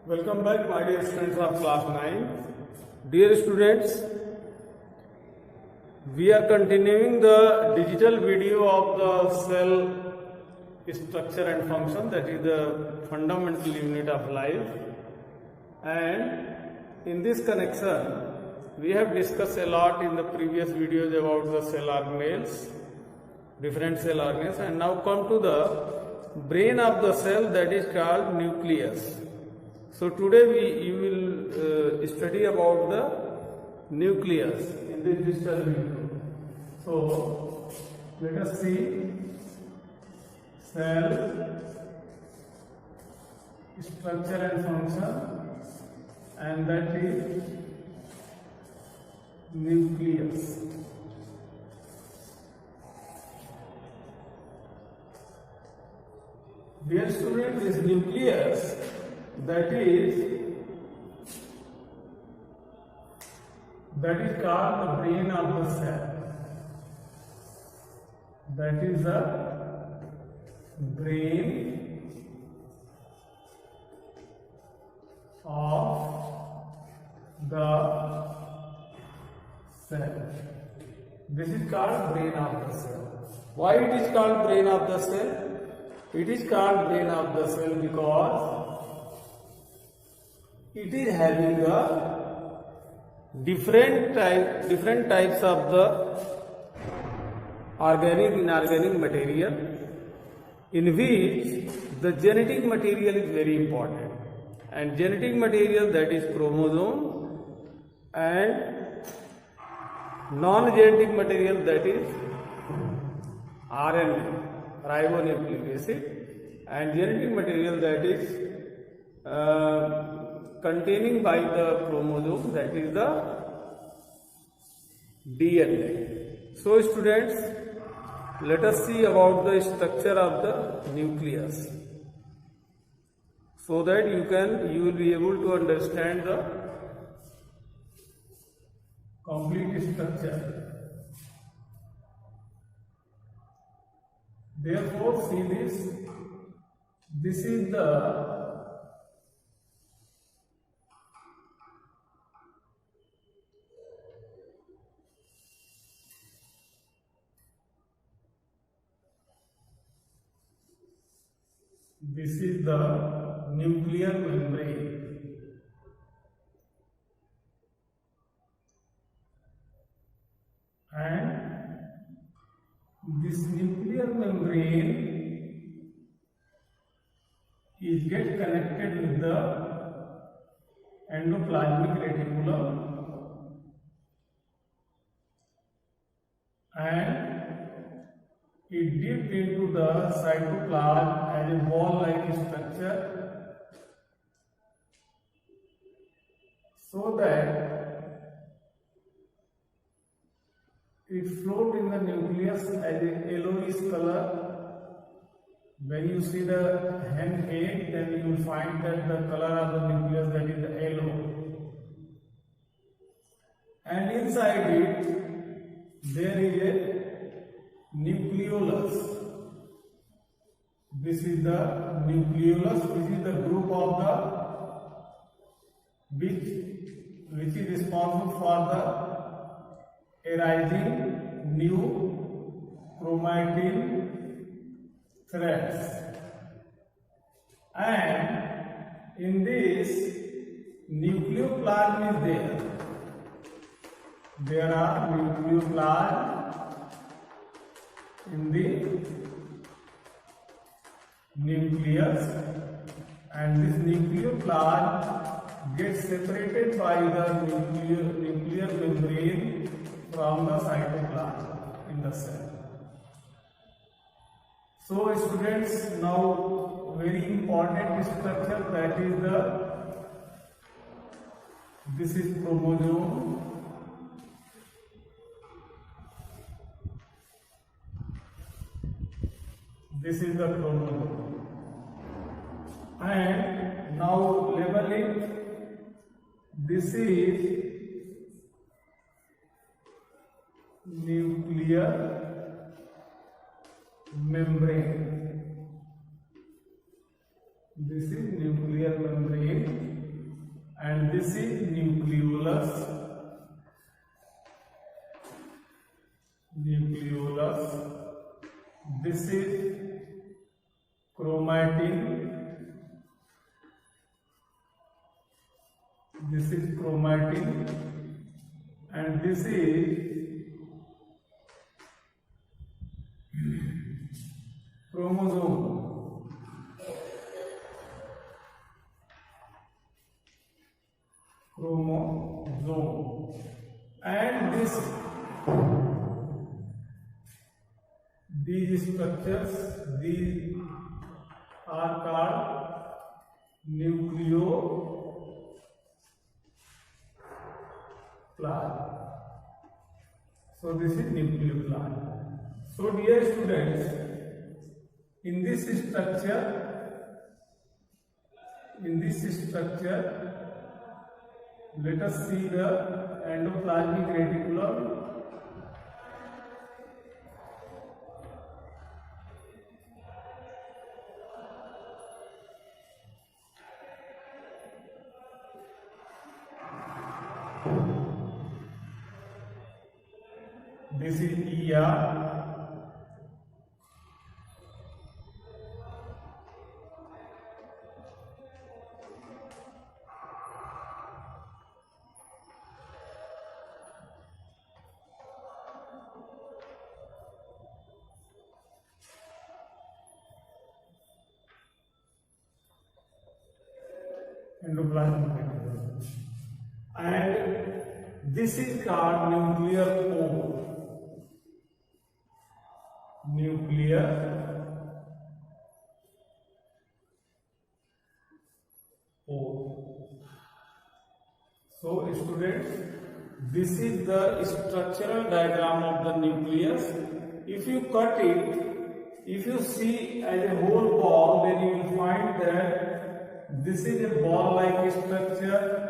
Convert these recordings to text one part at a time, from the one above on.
Welcome back, my dear students of class 9. Dear students, we are continuing the digital video of the cell structure and function, that is the fundamental unit of life. And in this connection, we have discussed a lot in the previous videos about the cell organelles, different cell organelles, and now come to the brain of the cell, that is called nucleus. So today you will study about the nucleus in this digital video. So let us see cell structure and function, and that is nucleus. Dear students, this nucleus, that is called the brain of the cell. That is the brain of the cell. This is called brain of the cell. Why it is called brain of the cell? It is called brain of the cell because it is having a different types of the organic inorganic material, in which the genetic material is very important, and genetic material, that is chromosome, and non-genetic material, that is RNA, ribonucleic acid, and genetic material, that is containing by the chromosome, that is the DNA. So students, let us see about the structure of the nucleus, so that you will be able to understand the complete structure. Therefore, see this is the nuclear membrane. And this nuclear membrane is get connected with the endoplasmic reticulum, and it dipped into the cytoplasm as a ball-like structure, so that it floats in the nucleus as a yellowish color. When you see the hen egg, then you will find that the color of the nucleus, that is the yellow. And inside it, there is a nucleolus. This is the nucleolus, which is the group of the which is responsible for the arising new chromatin threads. And in this, nucleoplasm is there. There are nucleoplasm in the nucleus, and this nucleoplasm gets separated by the nuclear membrane from the cytoplasm in the cell. So students, now very important structure, that is this is chromosome. This is the chromosome, and now labeling. This is nuclear membrane. This is nuclear membrane, and this is nucleolus. This is chromatin. And this is chromosome. And these structures, these are called nucleoplasm. So this is nucleoplasm. So dear students, in this structure, let us see the endoplasmic reticulum. This is ER. Endoplasmic reticulum. And this is called nuclear pore. So students, this is the structural diagram of the nucleus. If you cut it, if you see as a whole ball, then you will find that this is a ball-like structure.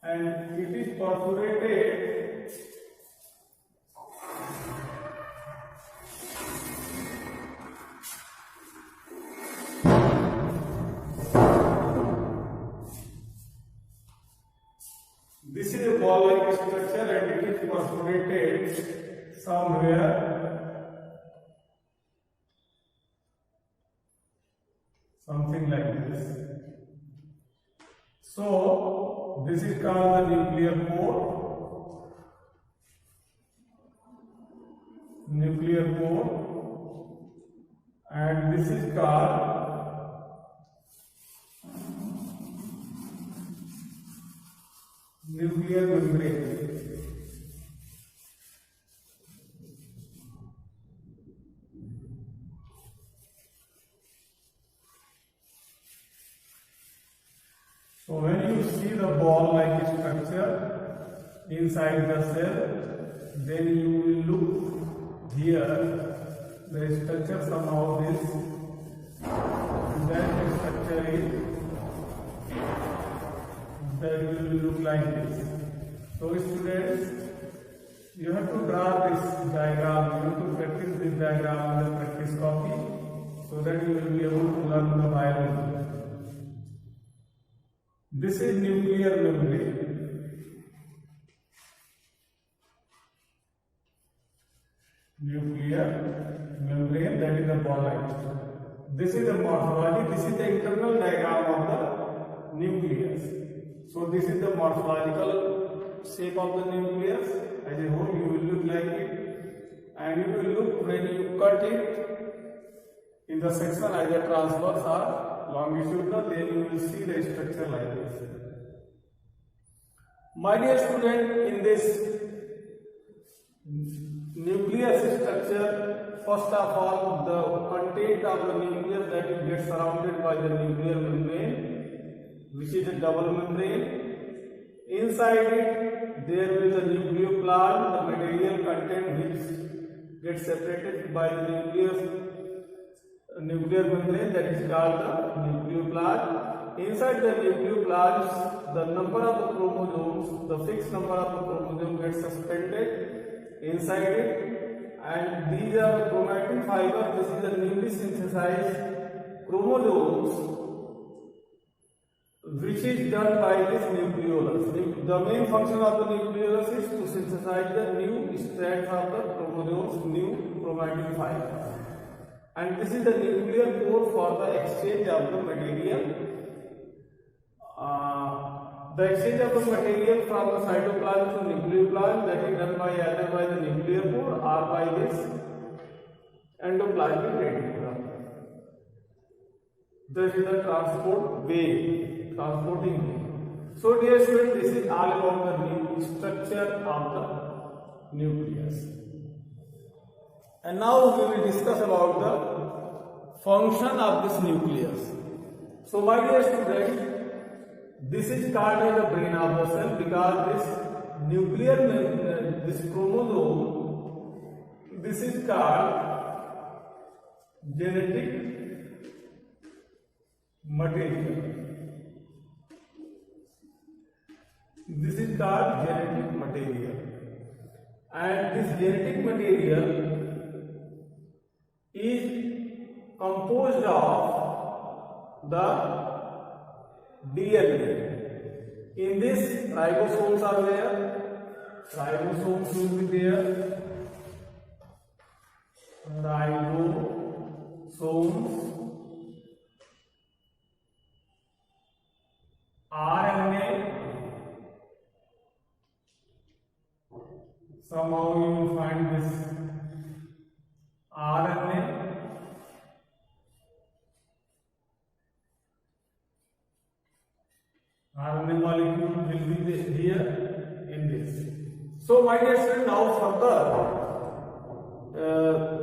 And it is perforated somewhere something like this. So this is called the nuclear pore. And this is called nuclear membrane. So when you see the ball-like structure inside the cell, then you will look here, the structure somehow this, that structure is, that will look like this. So students, you have to draw this diagram, you have to practice this diagram on the practice copy, so that you will be able to learn the biology. This is nuclear membrane. That is the ball-like structure. This is the morphology. This is the internal diagram of the nucleus. So this is the morphological shape of the nucleus. As a whole, you will look like it, and you will look when you cut it in the section either transverse or longitudinal, then you will see the structure like this. My dear student, in this nucleus structure, first of all, the content of the nucleus that will get surrounded by the nuclear membrane, which is a double membrane. Inside it, there is a nucleoplasm, the material content which gets separated by the nuclear membrane, that is called the nucleoplasm. Inside the nucleoplasm, the number of the chromosomes, the fixed number of the chromosomes gets suspended inside it, and these are chromatin chromatin fiber, this is the newly synthesized chromosomes which is done by this nucleolus. The main function of the nucleolus is to synthesize the new strands of the chromosomes, new chromatin fiber. And this is the nuclear core for the exchange of the material. The exchange of the material from the cytoplasm to nucleoplasm, that is done by either by the nuclear core or by this endoplasmic reticulum. This is the transport way, transporting way. So dear students, this is all about the new structure of the nucleus. And now we will discuss about the function of this nucleus. So my dear students, this is called as the brain of the cell because this nuclear, this chromosome, this is called genetic material. This is called genetic material. And this genetic material is composed of the DNA. In this, ribosomes are there. Ribosomes will be there. Ribosomes, RNA. Somehow you will find this RNA. RNA molecule will be here in this. So my dear student, now further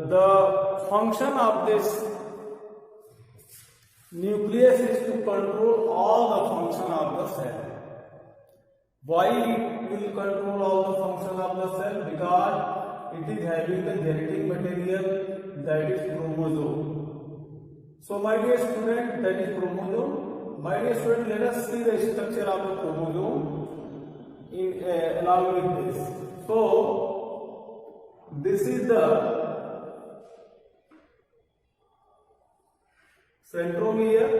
the function of this nucleus is to control all the function of the cell. Why it will control all the function of the cell? Because it is having the genetic material, that is chromosome. So my dear student, that is chromosome. My dear student, let us see the structure of the chromosome in along with this. So this is the centromere,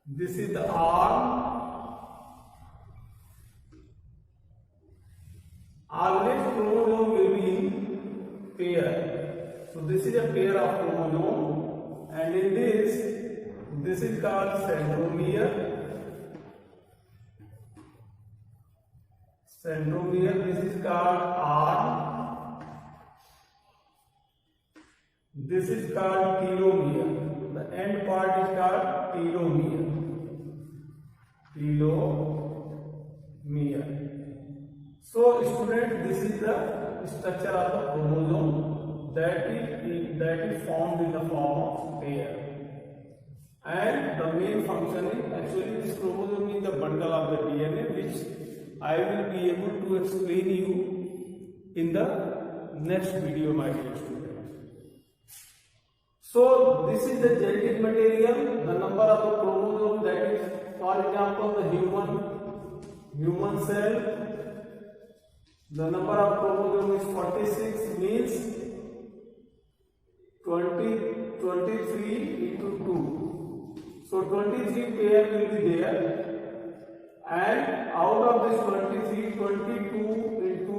this is the arm. Always chromosome will be in pair. So this is a pair of chromosome, and in this is called centromere. Centromere, this is called arm. This is called telomere. The end part is called telomere. Telomere. So student, this is the structure of the chromosome that is formed in the form of pair. And the main function is, actually this chromosome is the bundle of the DNA, which I will be able to explain you in the next video, my dear students. So this is the genetic material, the number of the chromosome, that is, for example, the human cell. The number of chromosomes is 46, means 23 into 2. So 23 pair will be there, and out of this 23, 22 into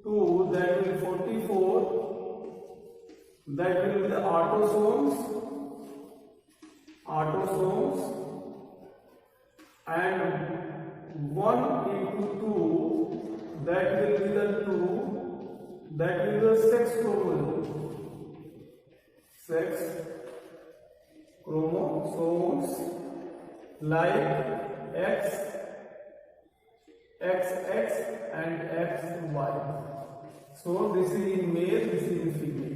2, that will be 44. That will be the autosomes, and 1 into 2. That will be the 2, that will be the sex chromosome. Sex chromosomes like X, XX and XY. So this is in male, this is in female.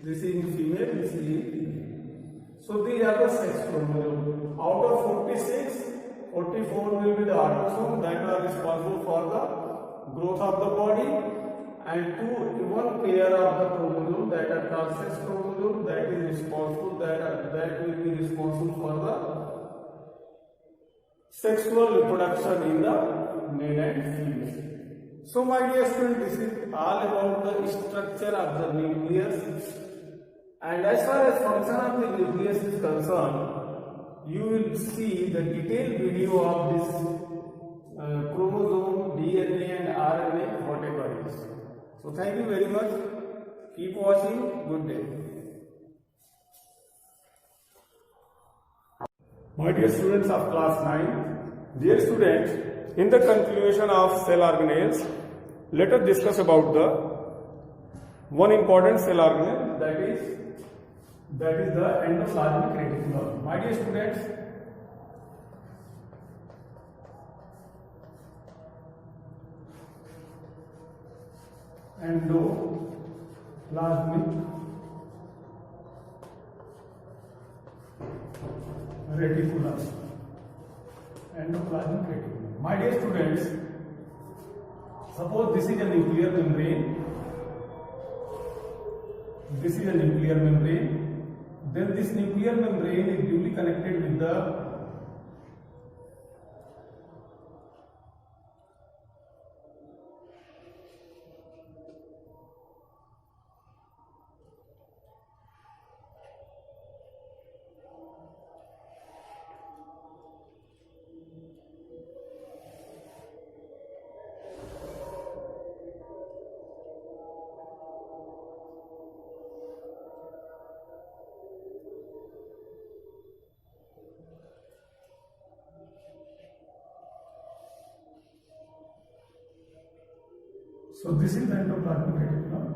This is in female, this is in female. So these are the sex chromosomes. Out of 46, 44 will be the autosomes that are responsible for the growth of the body, and one pair of the chromosome that are called sex chromosome that is responsible, that will be responsible for the sexual reproduction in the male and female. So my dear student, this is all about the structure of the nucleus, and as far as function of the nucleus is concerned, you will see the detailed video of this chromosome, DNA and RNA, whatever is. So thank you very much. Keep watching. Good day. My dear students of class 9, dear students, in the conclusion of cell organelles, let us discuss about the one important cell organelle, that is the endoplasmic reticulum. My dear students, endoplasmic reticulum. Endoplasmic reticulum. My dear students, suppose this is a nuclear membrane. This is a nuclear membrane. Then this nuclear membrane is duly connected with the So this is the endoplasmic reticulum.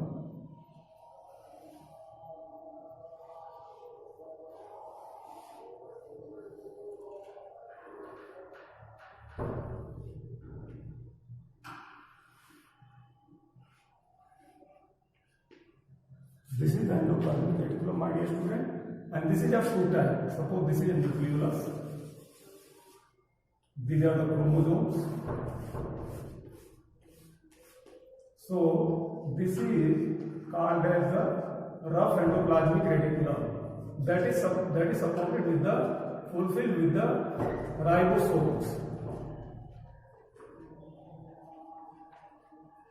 This is the endoplasmic reticulum, my dear student, and this is a fruit type. Suppose this is a nucleolus. These are the chromosomes. So this is called as the rough endoplasmic reticulum. That is supported with the fulfilled with the ribosomes.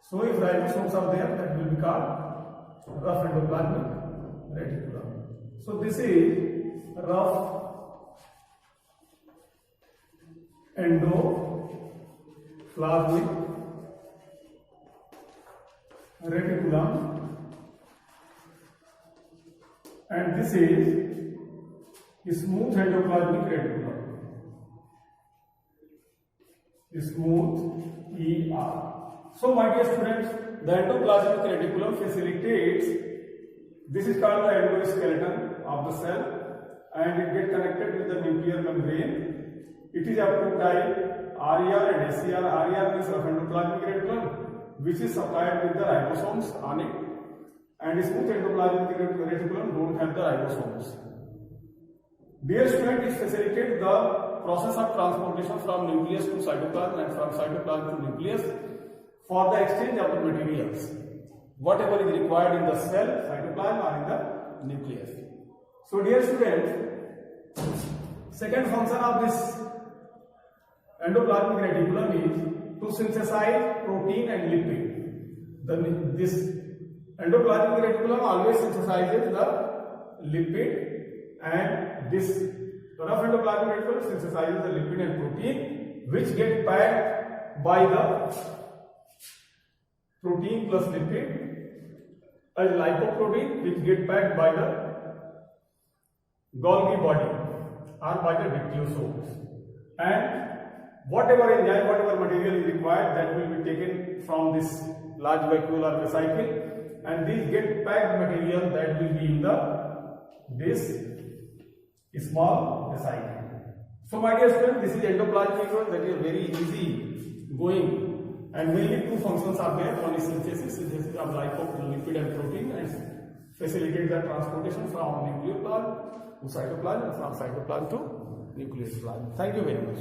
So if ribosomes are there, that will be called rough endoplasmic reticulum. So this is rough endoplasmic reticulum, and this is smooth endoplasmic reticulum. Smooth ER. So my dear students, the endoplasmic reticulum facilitates, this is called the endoskeleton of the cell, and it gets connected with the nuclear membrane. It is of two types, RER and SCR. RER means rough endoplasmic reticulum, which is supplied with the ribosomes on it, and smooth endoplasmic reticulum don't have the ribosomes. Dear student, it facilitates the process of transportation from nucleus to cytoplasm and from cytoplasm to nucleus for the exchange of the materials, whatever is required in the cell, cytoplasm or in the nucleus. So dear students, second function of this endoplasmic reticulum is to synthesize protein and lipid. This endoplasmic reticulum always synthesizes the lipid, and this rough endoplasmic reticulum synthesizes the lipid and protein, which get packed by the protein plus lipid as lipoprotein, which get packed by the Golgi body or by the dictyosomes, and whatever enzyme, whatever material is required, that will be taken from this large vacuole or vesicle, and these get packed material that will be in this small vesicle. So my dear students, this is endoplasmic reticulum, that is very easy going, and mainly two functions are there. One is synthesis of lipid and protein, and facilitate the transportation from nucleoplasm to cytoplasm and from cytoplasm to nucleus plasm. Thank you very much.